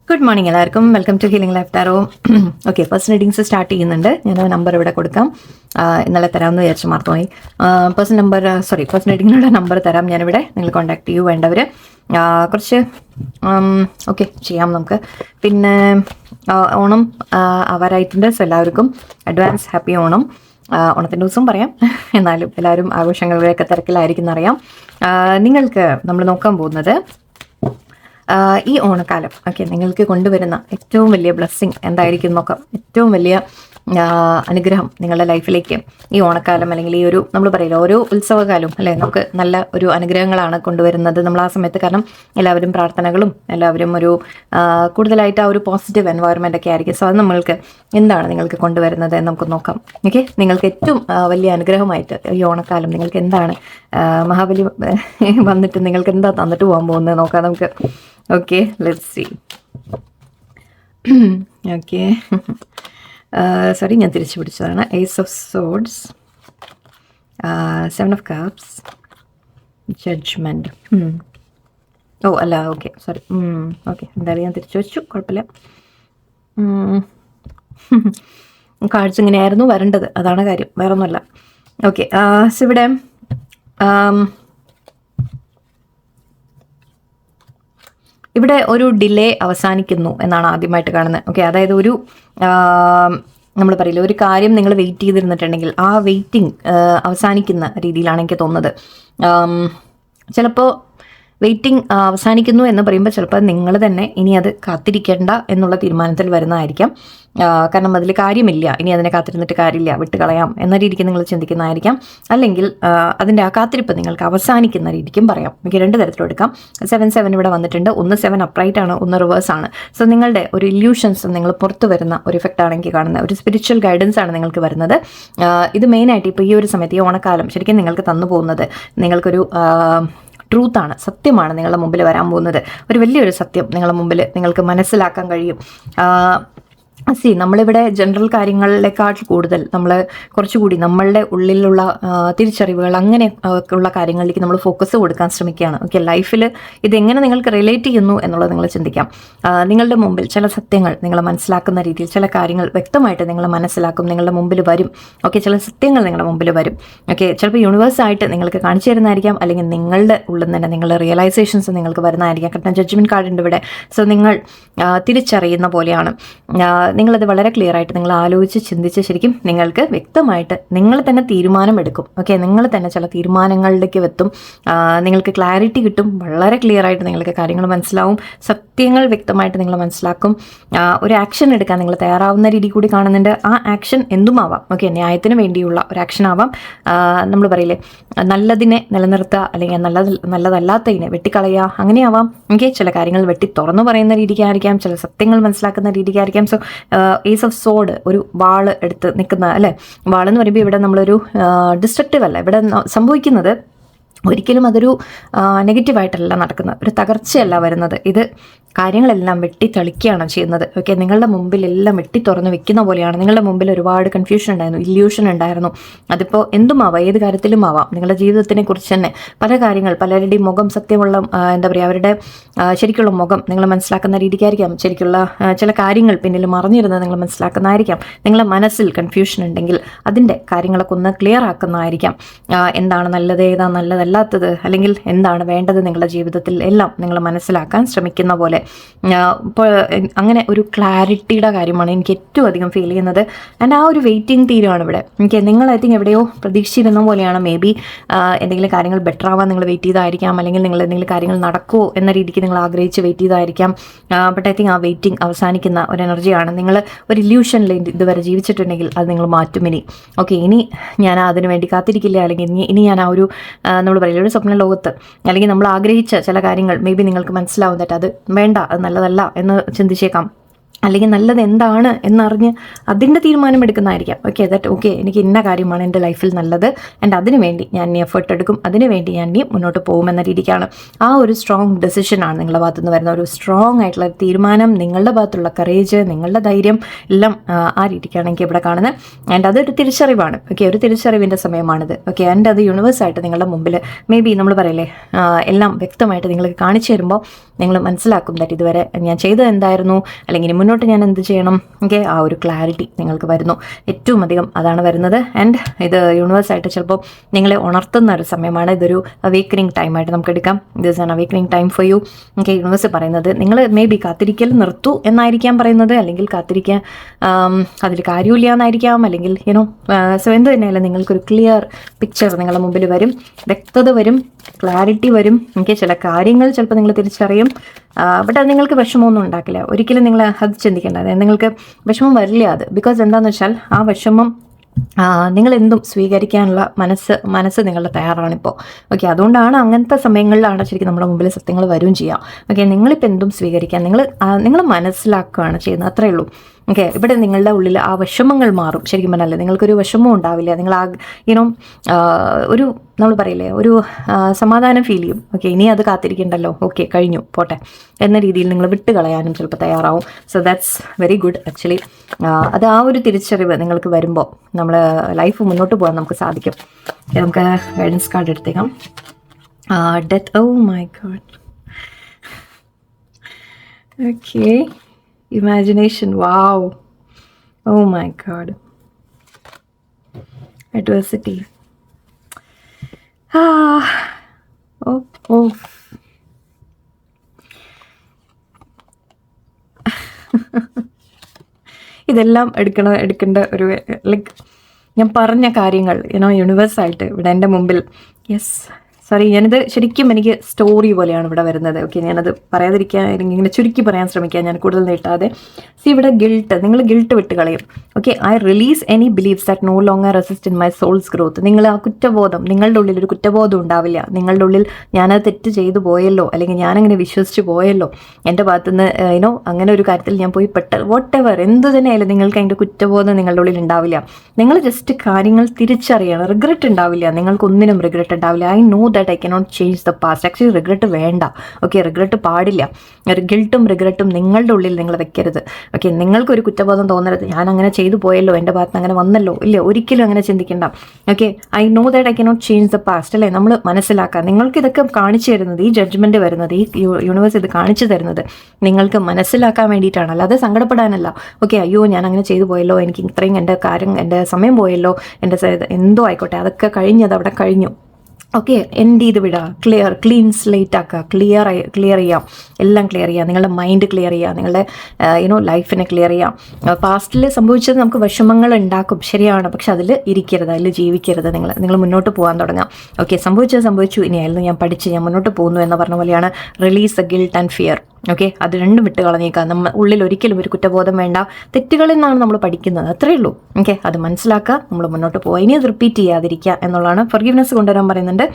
Good morning എല്ലാവർക്കും. Welcome to healing life tarot. Okay, first readings start ചെയ്യുന്നുണ്ട്. ഞാൻ number ഇവിടെ കൊടുക്കാം. ഇന്നലെ തരാമെന്ന് വിചാരിച്ച് മറന്നുപോയി. ഫസ്റ്റ് റീഡിങ്ങിനുള്ള നമ്പർ തരാം ഞാനിവിടെ. നിങ്ങൾ കോൺടാക്ട് ചെയ്യൂ വേണ്ടവർ. കുറച്ച് ഓക്കെ ചെയ്യാം നമുക്ക്. പിന്നെ ഓണം ആവാറായിട്ടുണ്ട്. സോ എല്ലാവർക്കും അഡ്വാൻസ് ഹാപ്പി ഓണം. ഓണത്തിൻ്റെ ദിവസം പറയാം, എന്നാലും എല്ലാവരും ആഘോഷങ്ങളുടെയൊക്കെ തിരക്കിലായിരിക്കും എന്നറിയാം. നിങ്ങൾക്ക് നമ്മൾ നോക്കാൻ പോകുന്നത് ഈ ഓണക്കാലം നിങ്ങൾക്ക് കൊണ്ടുവരുന്ന ഏറ്റവും വലിയ ബ്ലെസ്സിങ് എന്തായിരിക്കും നോക്കാം. ഏറ്റവും വലിയ അനുഗ്രഹം നിങ്ങളുടെ ലൈഫിലേക്ക് ഈ ഓണക്കാലം അല്ലെങ്കിൽ ഈ ഒരു നമ്മൾ പറയില്ല ഓരോ ഉത്സവകാലവും അല്ലേ, നമുക്ക് നല്ല ഒരു അനുഗ്രഹങ്ങളാണ് കൊണ്ടുവരുന്നത് നമ്മൾ ആ സമയത്ത്. കാരണം എല്ലാവരും പ്രാർത്ഥനകളും എല്ലാവരും ഒരു കൂടുതലായിട്ട് ആ ഒരു പോസിറ്റീവ് എൻവയോൺമെൻ്റ് ഒക്കെ ആയിരിക്കും. സോ അത് നമ്മൾക്ക് എന്താണ് നിങ്ങൾക്ക് കൊണ്ടുവരുന്നത് എന്ന് നമുക്ക് നോക്കാം. ഓക്കെ, നിങ്ങൾക്ക് ഏറ്റവും വലിയ അനുഗ്രഹമായിട്ട് ഈ ഓണക്കാലം നിങ്ങൾക്ക് എന്താണ് മഹാബലി വന്നിട്ട് നിങ്ങൾക്ക് എന്താ തന്നിട്ട് പോകാൻ പോകുന്നത് നോക്കാം നമുക്ക്. Okay, let's see. Okay, sorry ഞാൻ തിരിച്ചു പിടിച്ചതാണ്. Ace of swords, 7 of cups, judgement. ഓ അല്ല, ഓക്കെ സോറി. ഓക്കെ, എന്തായാലും ഞാൻ തിരിച്ചു വെച്ചു, കുഴപ്പമില്ല. കാർഡ്സ് ഇങ്ങനെയായിരുന്നു വരേണ്ടത്, അതാണ് കാര്യം, വേറെ ഒന്നുമല്ല. ഓക്കെ, സോ ഇവിടെ ഇവിടെ ഒരു ഡിലേ അവസാനിക്കുന്നു എന്നാണ് ആദ്യമായിട്ട് കാണുന്നത്. ഓക്കെ, അതായത് ഒരു നമ്മൾ പറയില്ല ഒരു കാര്യം നിങ്ങൾ വെയിറ്റ് ചെയ്തിരുന്നിട്ടുണ്ടെങ്കിൽ ആ വെയിറ്റിംഗ് അവസാനിക്കുന്ന രീതിയിലാണ് എനിക്ക് തോന്നുന്നത്. ചിലപ്പോൾ വെയിറ്റിംഗ് അവസാനിക്കുന്നു എന്ന് പറയുമ്പോൾ ചിലപ്പോൾ നിങ്ങൾ തന്നെ ഇനി അത് കാത്തിരിക്കേണ്ട എന്നുള്ള തീരുമാനത്തിൽ വരുന്നതായിരിക്കാം. കാരണം അതിൽ കാര്യമില്ല, ഇനി അതിനെ കാത്തിരുന്നിട്ട് കാര്യമില്ല, വിട്ടുകളയാം എന്ന രീതിക്ക് നിങ്ങൾ ചിന്തിക്കുന്നതായിരിക്കാം. അല്ലെങ്കിൽ അതിൻ്റെ ആ കാത്തിരിപ്പ് നിങ്ങൾക്ക് അവസാനിക്കുന്ന രീതിക്കും പറയാം. എനിക്ക് 2 തരത്തിലും എടുക്കാം. 7 ഇവിടെ വന്നിട്ടുണ്ട്. ഒന്ന് 7 അപ്രൈറ്റ് ആണ്, ഒന്ന് റിവേഴ്സ് ആണ്. സോ നിങ്ങളുടെ ഒരു ഇല്യൂഷൻസ് നിങ്ങൾ പുറത്തു വരുന്ന ഒരു ഇഫക്റ്റ് ആണ് എനിക്ക് കാണുന്നത്. ഒരു സ്പിരിച്വൽ ഗൈഡൻസ് ആണ് നിങ്ങൾക്ക് വരുന്നത്. ഇത് മെയിനായിട്ട് ഇപ്പോൾ ഈ ഒരു സമയത്ത് ഈ ഓണക്കാലം ശരിക്കും നിങ്ങൾക്ക് തന്നു പോകുന്നത് നിങ്ങൾക്കൊരു ട്രൂത്താണ്, സത്യമാണ് നിങ്ങളുടെ മുമ്പിൽ വരാൻ പോകുന്നത്. ഒരു വലിയൊരു സത്യം നിങ്ങളുടെ മുമ്പിൽ നിങ്ങൾക്ക് മനസ്സിലാക്കാൻ കഴിയും. നമ്മളിവിടെ ജനറൽ കാര്യങ്ങളിലേക്കാൾ കൂടുതൽ നമ്മൾ കുറച്ചുകൂടി നമ്മളുടെ ഉള്ളിലുള്ള തിരിച്ചറിവുകൾ അങ്ങനെ ഉള്ള കാര്യങ്ങളിലേക്ക് നമ്മൾ ഫോക്കസ് കൊടുക്കാൻ ശ്രമിക്കുകയാണ്. ഓക്കെ, ലൈഫിൽ ഇതെങ്ങനെ നിങ്ങൾക്ക് റിലേറ്റ് ചെയ്യുന്നു എന്നുള്ളത് നിങ്ങൾ ചിന്തിക്കാം. നിങ്ങളുടെ മുമ്പിൽ ചില സത്യങ്ങൾ നിങ്ങൾ മനസ്സിലാക്കുന്ന രീതിയിൽ ചില കാര്യങ്ങൾ വ്യക്തമായിട്ട് നിങ്ങൾ മനസ്സിലാക്കും, നിങ്ങളുടെ മുമ്പിൽ വരും. ഓക്കെ, ചില സത്യങ്ങൾ നിങ്ങളുടെ മുമ്പിൽ വരും. ഓക്കെ, ചിലപ്പോൾ യൂണിവേഴ്സായിട്ട് നിങ്ങൾക്ക് കാണിച്ചു തരുന്നതായിരിക്കാം, അല്ലെങ്കിൽ നിങ്ങളുടെ ഉള്ളിൽ തന്നെ നിങ്ങളുടെ റിയലൈസേഷൻസ് നിങ്ങൾക്ക് വരുന്നതായിരിക്കാം. കാരണം ജഡ്ജ്മെൻറ്റ് കാർഡ് ഉണ്ട് ഇവിടെ. സോ നിങ്ങൾ തിരിച്ചറിയുന്ന പോലെയാണ്. നിങ്ങളത് വളരെ ക്ലിയർ ആയിട്ട് നിങ്ങൾ ആലോചിച്ച് ചിന്തിച്ച് ശരിക്കും നിങ്ങൾക്ക് വ്യക്തമായിട്ട് നിങ്ങൾ തന്നെ തീരുമാനമെടുക്കും. ഓക്കെ, നിങ്ങൾ തന്നെ ചില തീരുമാനങ്ങളിലേക്ക് എത്തും. നിങ്ങൾക്ക് ക്ലാരിറ്റി കിട്ടും. വളരെ ക്ലിയർ ആയിട്ട് നിങ്ങൾക്ക് കാര്യങ്ങൾ മനസ്സിലാവും. സത്യങ്ങൾ വ്യക്തമായിട്ട് നിങ്ങൾ മനസ്സിലാക്കും. ഒരു ആക്ഷൻ എടുക്കാൻ നിങ്ങൾ തയ്യാറാവുന്ന രീതി കൂടി കാണുന്നുണ്ട്. ആ ആക്ഷൻ എന്തുമാവാം. ഓക്കെ, ന്യായത്തിന് വേണ്ടിയുള്ള ഒരു ആക്ഷൻ ആവാം. നമ്മൾ പറയില്ലേ നല്ലതിനെ നിലനിർത്തുക, അല്ലെങ്കിൽ നല്ലതല്ലാത്തതിനെ വെട്ടിക്കളയുക, അങ്ങനെയാവാം. ഓക്കെ, ചില കാര്യങ്ങൾ വെട്ടി തുറന്നു പറയുന്ന രീതിക്കായിരിക്കാം, ചില സത്യങ്ങൾ മനസ്സിലാക്കുന്ന രീതിക്കായിരിക്കാം. സോ ഏസ് ഓഫ് സോഡ് ഒരു വാള് എടുത്ത് നിൽക്കുന്ന അല്ലേ, വാളെന്ന് പറയുമ്പോൾ ഇവിടെ നമ്മളൊരു ഡിസ്ട്രക്റ്റീവ് അല്ല ഇവിടെ സംഭവിക്കുന്നത്. ഒരിക്കലും അതൊരു നെഗറ്റീവായിട്ടല്ല നടക്കുന്നത്, ഒരു തകർച്ചയല്ല വരുന്നത്. ഇത് കാര്യങ്ങളെല്ലാം വെട്ടിത്തെളിക്കുകയാണ് ചെയ്യുന്നത്. ഓക്കെ, നിങ്ങളുടെ മുമ്പിൽ എല്ലാം വെട്ടി തുറന്ന് വെക്കുന്ന പോലെയാണ്. നിങ്ങളുടെ മുമ്പിൽ ഒരുപാട് കൺഫ്യൂഷൻ ഉണ്ടായിരുന്നു, ഇല്യൂഷൻ ഉണ്ടായിരുന്നു. അതിപ്പോൾ എന്തുമാവാം, ഏത് കാര്യത്തിലും ആവാം. നിങ്ങളുടെ ജീവിതത്തിനെ കുറിച്ച് തന്നെ പല കാര്യങ്ങൾ, പലരുടെയും മുഖം സത്യമുള്ള എന്താ പറയുക അവരുടെ ശരിക്കുള്ള മുഖം നിങ്ങൾ മനസ്സിലാക്കുന്ന രീതിക്കായിരിക്കാം. ശരിക്കുള്ള ചില കാര്യങ്ങൾ പിന്നിൽ മറിഞ്ഞിരുന്നത് നിങ്ങൾ മനസ്സിലാക്കുന്നതായിരിക്കാം. നിങ്ങളുടെ മനസ്സിൽ കൺഫ്യൂഷൻ ഉണ്ടെങ്കിൽ അതിൻ്റെ കാര്യങ്ങളൊക്കെ ഒന്ന് ക്ലിയർ ആക്കുന്നതായിരിക്കാം. എന്താണ് നല്ലത്, ഏതാണ് നല്ലതല്ലാത്തത്, അല്ലെങ്കിൽ എന്താണ് വേണ്ടത് നിങ്ങളുടെ ജീവിതത്തിൽ എല്ലാം നിങ്ങൾ മനസ്സിലാക്കാൻ ശ്രമിക്കുന്ന പോലെ. ഇപ്പോൾ അങ്ങനെ ഒരു ക്ലാരിറ്റിയുടെ കാര്യമാണ് എനിക്ക് ഏറ്റവും അധികം ഫീൽ ചെയ്യുന്നത്. ആൻഡ് ആ ഒരു വെയിറ്റിംഗ് തീരുവാണ് ഇവിടെ. എനിക്ക് നിങ്ങൾ ഐ തിങ്ക് എവിടെയോ പ്രതീക്ഷിച്ചിരുന്ന പോലെയാണ്. മേ ബി എന്തെങ്കിലും കാര്യങ്ങൾ ബെറ്റർ ആവാൻ നിങ്ങൾ വെയിറ്റ് ചെയ്തായിരിക്കാം, അല്ലെങ്കിൽ നിങ്ങൾ എന്തെങ്കിലും കാര്യങ്ങൾ നടക്കുമോ എന്ന രീതിക്ക് നിങ്ങൾ ആഗ്രഹിച്ച് വെയിറ്റ് ചെയ്തായിരിക്കാം. ബട്ട് ഐ തിങ്ക് ആ വെയിറ്റിംഗ് അവസാനിക്കുന്ന ഒരു എനർജിയാണ്. നിങ്ങൾ ഒരു ഇല്യൂഷനിൽ ഇതുവരെ ജീവിച്ചിട്ടുണ്ടെങ്കിൽ അത് നിങ്ങൾ മാറ്റും. ഓക്കെ, ഇനി ഞാൻ അതിനു വേണ്ടി കാത്തിരിക്കില്ല, അല്ലെങ്കിൽ ഇനി ഞാൻ ആ ഒരു നമ്മൾ പറയില്ല ഒരു സ്വപ്ന ലോകത്ത്, അല്ലെങ്കിൽ നമ്മൾ ആഗ്രഹിച്ച ചില കാര്യങ്ങൾ മേ ബി നിങ്ങൾക്ക് മനസ്സിലാവും തെറ്റ് അത് വേണ്ട, അത് നല്ലതല്ല എന്ന് ചിന്തിച്ചേക്കാം. അല്ലെങ്കിൽ നല്ലത് എന്താണ് എന്നറിഞ്ഞ് അതിൻ്റെ തീരുമാനം എടുക്കുന്നതായിരിക്കാം. ഓക്കെ എനിക്ക് ഇന്ന കാര്യമാണ് എൻ്റെ ലൈഫിൽ നല്ലത്, ആൻഡ് അതിനു വേണ്ടി ഞാൻ ഇനി എഫേർട്ട് എടുക്കും, അതിനു വേണ്ടി ഞാൻ ഇനി മുന്നോട്ട് പോകുമെന്ന രീതിക്കാണ്. ആ ഒരു സ്ട്രോങ് ഡെസിഷനാണ് നിങ്ങളുടെ ഭാഗത്തു നിന്ന് വരുന്ന ഒരു സ്ട്രോങ് ആയിട്ടുള്ള തീരുമാനം, നിങ്ങളുടെ ഭാഗത്തുള്ള കറേജ്, നിങ്ങളുടെ ധൈര്യം എല്ലാം ആ രീതിക്കാണ് എനിക്ക് ഇവിടെ കാണുന്നത്. ആൻഡ് അതൊരു തിരിച്ചറിവാണ്. ഒരു തിരിച്ചറിവിൻ്റെ സമയമാണിത്. ആൻഡ് അത് യൂണിവേഴ്സായിട്ട് നിങ്ങളുടെ മുമ്പിൽ മേ ബി നമ്മൾ പറയില്ലേ, എല്ലാം വ്യക്തമായിട്ട് നിങ്ങൾക്ക് കാണിച്ചു തരുമ്പോൾ നിങ്ങൾ മനസ്സിലാക്കും ദാറ്റ് ഇതുവരെ ഞാൻ ചെയ്തത് എന്തായിരുന്നു, അല്ലെങ്കിൽ മുന്നോട്ട് ഞാൻ എന്ത് ചെയ്യണം. ആ ഒരു ക്ലാരിറ്റി നിങ്ങൾക്ക് വരുന്നു. ഏറ്റവും അധികം അതാണ് വരുന്നത്. ആൻഡ് ഇത് യൂണിവേഴ്സായിട്ട് ചിലപ്പോൾ നിങ്ങളെ ഉണർത്തുന്ന ഒരു സമയമാണ്. ഇതൊരു അവേക്കനിങ് ടൈമായിട്ട് നമുക്ക് എടുക്കാം. This an awakening time for you. Universe പറയുന്നത് നിങ്ങൾ മേ ബി കാത്തിരിക്കൽ നിർത്തൂ എന്നായിരിക്കാം പറയുന്നത്, അല്ലെങ്കിൽ കാത്തിരിക്കാൻ അതിൽ കാര്യമില്ല എന്നായിരിക്കാം, അല്ലെങ്കിൽ സോ എന്ത് തന്നെയല്ല നിങ്ങൾക്കൊരു ക്ലിയർ പിക്ചർ നിങ്ങളുടെ മുമ്പിൽ വരും, വ്യക്തത വരും, ക്ലാരിറ്റി വരും. ചില കാര്യങ്ങൾ ചിലപ്പോൾ നിങ്ങൾ തിരിച്ചറിയും. ബട്ട് അത് നിങ്ങൾക്ക് വിഷമമൊന്നും ഉണ്ടാക്കില്ല. ഒരിക്കലും നിങ്ങൾ അത് ചിന്തിക്കേണ്ട, നിങ്ങൾക്ക് വിഷമം വരില്ല അത്. ബിക്കോസ് എന്താണെന്ന് വെച്ചാൽ ആ വിഷമം നിങ്ങളെന്തും സ്വീകരിക്കാനുള്ള മനസ്സ് നിങ്ങളുടെ തയ്യാറാണിപ്പോൾ. അതുകൊണ്ടാണ് അങ്ങനത്തെ സമയങ്ങളിലാണ് ശരിക്കും നമ്മുടെ മുമ്പിൽ സത്യങ്ങൾ വരും ചെയ്യാം. നിങ്ങളിപ്പോൾ എന്തും സ്വീകരിക്കാൻ നിങ്ങൾ മനസ്സിലാക്കുകയാണ് ചെയ്യുന്നത്, അത്രയേ ഉള്ളൂ. ഇവിടെ നിങ്ങളുടെ ഉള്ളിൽ ആ വിഷമങ്ങൾ മാറും. ശരിക്കും പറഞ്ഞാൽ നിങ്ങൾക്കൊരു വിഷമവും ഉണ്ടാവില്ല. നിങ്ങൾ ഒരു നമ്മൾ പറയില്ലേ, ഒരു സമാധാനം ഫീൽ ചെയ്യും. ഇനി അത് കാത്തിരിക്കണ്ടല്ലോ, കഴിഞ്ഞു പോട്ടെ എന്ന രീതിയിൽ നിങ്ങൾ വിട്ട് കളയാനും ചിലപ്പോൾ തയ്യാറാവും. So that's very good actually. അത് ആ ഒരു തിരിച്ചറിവ് നിങ്ങൾക്ക് വരുമ്പോൾ നമ്മൾ ലൈഫ് മുന്നോട്ട് പോകാൻ നമുക്ക് സാധിക്കും. നമുക്ക് ഗൈഡൻസ് കാർഡ് എടുത്തേക്കാം. Death. Oh my god. Imagination. Wow. Oh my God. Adversity. Oh. ഇതെല്ലാം എടുക്കേണ്ട ഒരു ലൈക്ക് ഞാൻ പറഞ്ഞ കാര്യങ്ങൾ യൂണിവേഴ്സായിട്ട് ഇവിടെ എൻ്റെ മുമ്പിൽ. ഞാനിത് ശരിക്കും എനിക്ക് സ്റ്റോറി പോലെയാണ് ഇവിടെ വരുന്നത്. ഞാനത് പറയാതിരിക്കാൻ, ഇങ്ങനെ ചുരുക്കി പറയാൻ ശ്രമിക്കാം, ഞാൻ കൂടുതൽ നീട്ടാതെ. ഇവിടെ നിങ്ങൾ ഗിൽട്ട് വിട്ട് കളയും. I release any believes that no longer resist in my soul's growth. നിങ്ങൾ ആ കുറ്റബോധം, നിങ്ങളുടെ ഉള്ളിൽ ഒരു കുറ്റബോധം ഉണ്ടാവില്ല. നിങ്ങളുടെ ഉള്ളിൽ ഞാനത് തെറ്റ് ചെയ്തു പോയല്ലോ, അല്ലെങ്കിൽ ഞാനങ്ങനെ വിശ്വസിച്ച് പോയല്ലോ, എൻ്റെ ഭാഗത്തുനിന്ന് അങ്ങനെ ഒരു കാര്യത്തിൽ ഞാൻ പോയി വാട്ട് എവർ എന്ത് തന്നെയായാലും നിങ്ങൾക്ക് അതിൻ്റെ കുറ്റബോധം നിങ്ങളുടെ ഉള്ളിൽ ഉണ്ടാവില്ല. നിങ്ങൾ ജസ്റ്റ് കാര്യങ്ങൾ തിരിച്ചറിയണം. റിഗ്രറ്റ് ഉണ്ടാവില്ല, നിങ്ങൾക്കൊന്നിനും റിഗ്രറ്റ് ഉണ്ടാവില്ല. I know that I cannot change the past. Actually regret വേണ്ട. റിഗ്രറ്റ് പാടില്ല. ഗിൽട്ടും റിഗ്രറ്റും നിങ്ങളുടെ ഉള്ളിൽ നിങ്ങൾ വെക്കരുത്. നിങ്ങൾക്കൊരു കുറ്റബോധം തോന്നരുത്, ഞാൻ അങ്ങനെ ചെയ്തു പോയല്ലോ, എൻ്റെ ഭാഗത്ത് അങ്ങനെ വന്നല്ലോ. ഇല്ല, ഒരിക്കലും അങ്ങനെ ചിന്തിക്കേണ്ട. I know that I cannot change the past. അല്ലേ, നമ്മൾ മനസ്സിലാക്കുക. നിങ്ങൾക്ക് ഇതൊക്കെ കാണിച്ചു തരുന്നത്, ഈ ജഡ്ജ്മെൻറ്റ് വരുന്നത്, ഈ യൂണിവേഴ്സ് ഇത് കാണിച്ചു തരുന്നത് നിങ്ങൾക്ക് മനസ്സിലാക്കാൻ വേണ്ടിയിട്ടാണ്, അല്ലാതെ സങ്കടപ്പെടാനല്ല. അയ്യോ ഞാൻ അങ്ങനെ ചെയ്തു പോയല്ലോ, എനിക്ക് ഇത്രയും എൻ്റെ സമയം പോയല്ലോ, എൻ്റെ എന്തോ ആയിക്കോട്ടെ, അതൊക്കെ കഴിഞ്ഞത് അവിടെ കഴിഞ്ഞു. എൻഡ് ചെയ്ത് വിടുക. ക്ലീൻ സ്ലേറ്റ് ആക്കുക. ക്ലിയർ ചെയ്യാം, എല്ലാം ക്ലിയർ ചെയ്യുക. നിങ്ങളുടെ മൈൻഡ് ക്ലിയർ ചെയ്യുക, നിങ്ങളുടെ ലൈഫിനെ ക്ലിയർ ചെയ്യാം. പാസ്റ്റിൽ സംഭവിച്ചത് നമുക്ക് വിഷമങ്ങൾ ഉണ്ടാക്കും, ശരിയാണ്. പക്ഷെ അതിൽ ഇരിക്കരുത്, അതിൽ ജീവിക്കരുത്. നിങ്ങൾ മുന്നോട്ട് പോകാൻ തുടങ്ങാം. സംഭവിച്ചു, ഇനി ആയിരുന്നു ഞാൻ പഠിച്ച് ഞാൻ മുന്നോട്ട് പോകുന്നു എന്ന് പറഞ്ഞ പോലെയാണ്. Release the guilt and fear. അത് രണ്ടും വിട്ട് കളഞ്ഞേക്കാം. നമ്മൾ ഉള്ളിൽ ഒരിക്കലും ഒരു കുറ്റബോധം വേണ്ട. തെറ്റുകളിൽ നിന്നാണ് നമ്മൾ പഠിക്കുന്നത്, അത്രയേ ഉള്ളൂ. അത് മനസ്സിലാക്കുക, നമ്മൾ മുന്നോട്ട് പോവുക. ഇനി അത് റിപ്പീറ്റ് ചെയ്യാതിരിക്കുക എന്നുള്ളതാണ്. ഫർഗീവ്നെസ് കൊണ്ടുവരാൻ പറയുന്നുണ്ട്.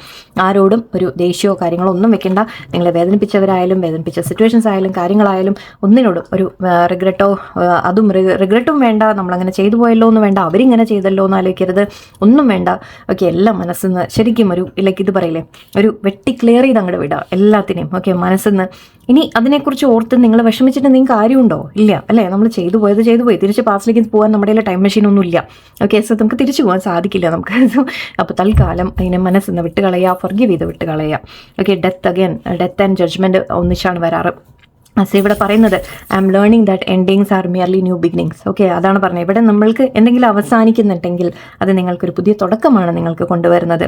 ആരോടും ഒരു ദേഷ്യമോ കാര്യങ്ങളോ ഒന്നും വെക്കേണ്ട. നിങ്ങളെ വേദനിപ്പിച്ചവരായാലും, വേദനിപ്പിച്ച സിറ്റുവേഷൻസ് ആയാലും, കാര്യങ്ങളായാലും ഒന്നിനോടും ഒരു റിഗ്രറ്റോ, അതും റിഗ്രറ്റും വേണ്ട. നമ്മളങ്ങനെ ചെയ്തു പോയല്ലോ എന്ന് വേണ്ട, അവരിങ്ങനെ ചെയ്തല്ലോ എന്ന് ആലോചിക്കരുത്, ഒന്നും വേണ്ട. എല്ലാം മനസ്സിൽ നിന്ന് ശരിക്കും ഒരു ഇത് പറയില്ലേ, ഒരു വെട്ടി ക്ലിയർ ചെയ്ത് അങ്ങോട്ട് വിടുക എല്ലാത്തിനെയും. മനസ്സിൽ നിന്ന് ഇനി അതിനെക്കുറിച്ച് ഓർത്ത് നിങ്ങൾ വിഷമിച്ചിട്ട് നിങ്ങൾക്ക് കാര്യമുണ്ടോ? ഇല്ല, അല്ലേ? നമ്മൾ ചെയ്തു പോയി തിരിച്ച് പാസ്റ്റിലേക്ക് പോകാൻ നമ്മുടെ ടൈം മെഷീൻ ഒന്നും ഇല്ല. സോ നമുക്ക് തിരിച്ചു പോകാൻ സാധിക്കില്ല നമുക്ക്. അപ്പോൾ തൽക്കാലം അതിനെ മനസ്സിൽ നിന്ന് വിട്ട് കളയുക, ഫർഗീവ് ചെയ്ത് വിട്ട് കളയുക. ഡെത്ത് ആൻഡ് ജഡ്ജ്മെൻറ്റ് ഒന്നിച്ചാണ് വരാറ്. ഇവിടെ പറയുന്നത് I am learning that endings are merely new beginnings. അതാണ് പറഞ്ഞത്. ഇവിടെ നമ്മൾക്ക് എന്തെങ്കിലും അവസാനിക്കുന്നുണ്ടെങ്കിൽ അത് നിങ്ങൾക്കൊരു പുതിയ തുടക്കമാണ് നിങ്ങൾക്ക് കൊണ്ടുവരുന്നത്.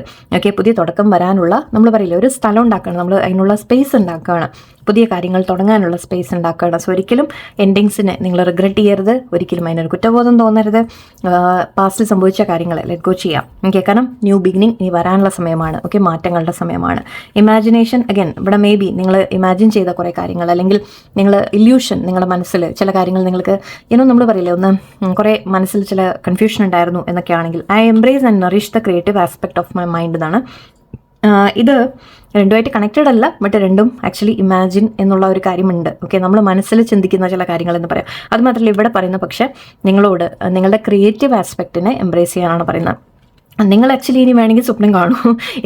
പുതിയ തുടക്കം വരാനുള്ള നമ്മൾ പറയില്ല, ഒരു സ്ഥലം ഉണ്ടാക്കുകയാണ്, നമ്മൾ അതിനുള്ള സ്പേസ് ഉണ്ടാക്കുകയാണ്, പുതിയ കാര്യങ്ങൾ തുടങ്ങാനുള്ള സ്പേസ് ഉണ്ടാക്കുകയാണ്. സോ ഒരിക്കലും എൻഡിങ്സിനെ നിങ്ങൾ റിഗ്രറ്റ് ചെയ്യരുത്, ഒരിക്കലും അതിനൊരു കുറ്റബോധം തോന്നരുത്. പാസ്റ്റിൽ സംഭവിച്ച കാര്യങ്ങളെ ലെറ്റ് ഗോ ചെയ്യാം. കാരണം ന്യൂ ബിഗിനിങ് ഇനി വരാനുള്ള സമയമാണ്. മാറ്റങ്ങളുടെ സമയമാണ്. ഇമാജിനേഷൻ അഗൈൻ, ഇവിടെ മേ ബി നിങ്ങൾ ഇമാജിൻ ചെയ്ത കുറേ കാര്യങ്ങൾ, അല്ലെങ്കിൽ നിങ്ങൾ ഇല്യൂഷൻ, നിങ്ങളുടെ മനസ്സിൽ ചില കാര്യങ്ങൾ നിങ്ങൾക്ക് നമ്മൾ പറയില്ലേ, ഒന്ന് കുറേ മനസ്സിൽ ചില കൺഫ്യൂഷൻ ഉണ്ടായിരുന്നു എന്നൊക്കെ ആണെങ്കിൽ, I embrace and Nourish the creative aspect of my mind എന്നാണ്. ഇത് രണ്ടുമായിട്ട് കണക്റ്റഡ് അല്ല, ബട്ട് രണ്ടും ആക്ച്വലി ഇമാജിൻ എന്നുള്ള ഒരു കാര്യമുണ്ട്. ഓക്കെ, നമ്മൾ മനസ്സിൽ ചിന്തിക്കുന്ന ചില കാര്യങ്ങൾ എന്ന് പറയാം. അത് മാത്രമല്ല ഇവിടെ പറയുന്ന പക്ഷേ നിങ്ങളോട് നിങ്ങളുടെ ക്രിയേറ്റീവ് ആസ്പെക്റ്റിനെ എംബ്രേസ് ചെയ്യാനാണ് പറയുന്നത്. നിങ്ങൾ ആക്ച്വലി ഇനി വേണമെങ്കിൽ സ്വപ്നം കാണൂ,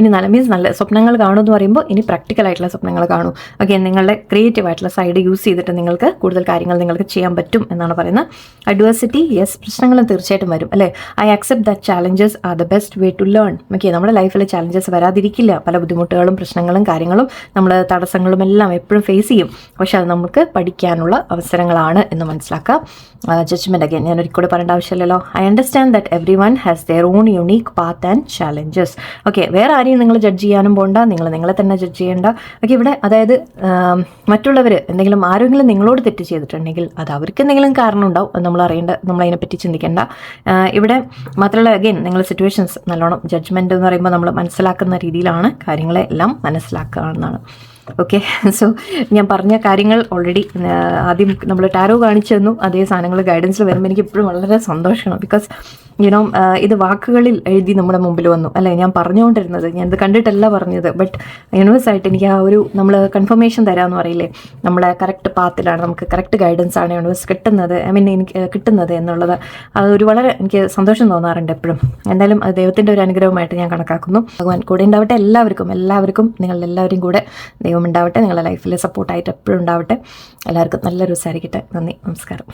ഇനി നല്ല മീൻസ് നല്ല സ്വപ്നങ്ങൾ കാണും എന്ന് പറയുമ്പോൾ ഇനി പ്രാക്ടിക്കൽ ആയിട്ടുള്ള സ്വപ്നങ്ങൾ കാണൂ. ഓക്കെ, നിങ്ങളുടെ ക്രിയേറ്റീവ് ആയിട്ടുള്ള സൈഡ് യൂസ് ചെയ്തിട്ട് നിങ്ങൾക്ക് കൂടുതൽ കാര്യങ്ങൾ നിങ്ങൾക്ക് ചെയ്യാൻ പറ്റും എന്നാണ് പറയുന്നത്. അഡ്വേഴ്സിറ്റി, യെസ്, പ്രശ്നങ്ങളും തീർച്ചയായിട്ടും വരും അല്ലേ. I accept that challenges are the best way to learn. Okay, നമ്മുടെ ലൈഫിൽ ചാലഞ്ചസ് വരാതിരിക്കില്ല. പല ബുദ്ധിമുട്ടുകളും പ്രശ്നങ്ങളും കാര്യങ്ങളും നമ്മൾ തടസ്സങ്ങളും എല്ലാം എപ്പോഴും ഫേസ് ചെയ്യും. പക്ഷെ അത് നമുക്ക് പഠിക്കാനുള്ള അവസരങ്ങളാണ് എന്ന് മനസ്സിലാക്കാം. ജഡ്ജ്മെൻറ്റ് അഗൈൻ ഞാൻ ഒരിക്കലും പറയേണ്ട ആവശ്യമില്ലല്ലോ. I understand that every one has their own unique path and challenges. Okay, വേറെ ആരെയും നിങ്ങൾ ജഡ്ജ് ചെയ്യാനും പോകണ്ട, നിങ്ങൾ നിങ്ങളെ തന്നെ ജഡ്ജ് ചെയ്യേണ്ട. ഓക്കെ, ഇവിടെ അതായത് മറ്റുള്ളവർ ആരെങ്കിലും നിങ്ങളോട് തെറ്റ് ചെയ്തിട്ടുണ്ടെങ്കിൽ അത് അവർക്ക് എന്തെങ്കിലും കാരണം ഉണ്ടാവും, അത് നമ്മൾ അറിയേണ്ട, നമ്മളതിനെപ്പറ്റി ചിന്തിക്കേണ്ട. ഇവിടെ മാത്രമല്ല അഗൈൻ നിങ്ങൾ സിറ്റുവേഷൻസ് നല്ലോണം ജഡ്ജ്മെൻറ്റ് എന്ന് പറയുമ്പോൾ നമ്മൾ മനസ്സിലാക്കുന്ന രീതിയിലാണ് കാര്യങ്ങളെ എല്ലാം മനസ്സിലാക്കുക എന്നാണ്. ഓക്കെ, സോ ഞാൻ പറഞ്ഞ കാര്യങ്ങൾ ഓൾറെഡി ആദ്യം നമ്മൾ ടാരോ കാണിച്ചു തന്നു, അതേ സാധനങ്ങൾ ഗൈഡൻസിൽ വരുമ്പോൾ എനിക്ക് എപ്പോഴും വളരെ സന്തോഷമാണ്. ബിക്കോസ് യുനോ ഇത് വാക്കുകളിൽ എഴുതി നമ്മുടെ മുമ്പിൽ വന്നു അല്ലേ. ഞാൻ പറഞ്ഞുകൊണ്ടിരുന്നത്, ഞാനിത് കണ്ടിട്ടല്ല പറഞ്ഞത്, ബട്ട് യൂണിവേഴ്സായിട്ട് എനിക്ക് ആ ഒരു നമ്മൾ കൺഫർമേഷൻ തരാമെന്ന് പറയില്ലേ, നമ്മളെ കറക്റ്റ് പാത്തിലാണ്, നമുക്ക് കറക്റ്റ് ഗൈഡൻസ് ആണ് യൂണിവേഴ്സ് കിട്ടുന്നത്, എനിക്ക് കിട്ടുന്നത് എന്നുള്ളത് അതൊരു വളരെ എനിക്ക് സന്തോഷം തോന്നാറുണ്ട് എപ്പോഴും. എന്തായാലും അത് ദൈവത്തിൻ്റെ ഒരു അനുഗ്രഹമായിട്ട് ഞാൻ കണക്കാക്കുന്നു. ഭഗവാൻ കൂടെ ഉണ്ടാവട്ടെ എല്ലാവർക്കും നിങ്ങളെല്ലാവരും കൂടെ ദൈവം ഉണ്ടാവട്ടെ, നിങ്ങളുടെ ലൈഫിൽ സപ്പോർട്ടായിട്ട് എപ്പോഴും ഉണ്ടാവട്ടെ. എല്ലാവർക്കും നല്ലൊരു ദിവസമായിരിക്കട്ടെ. നന്ദി, നമസ്കാരം.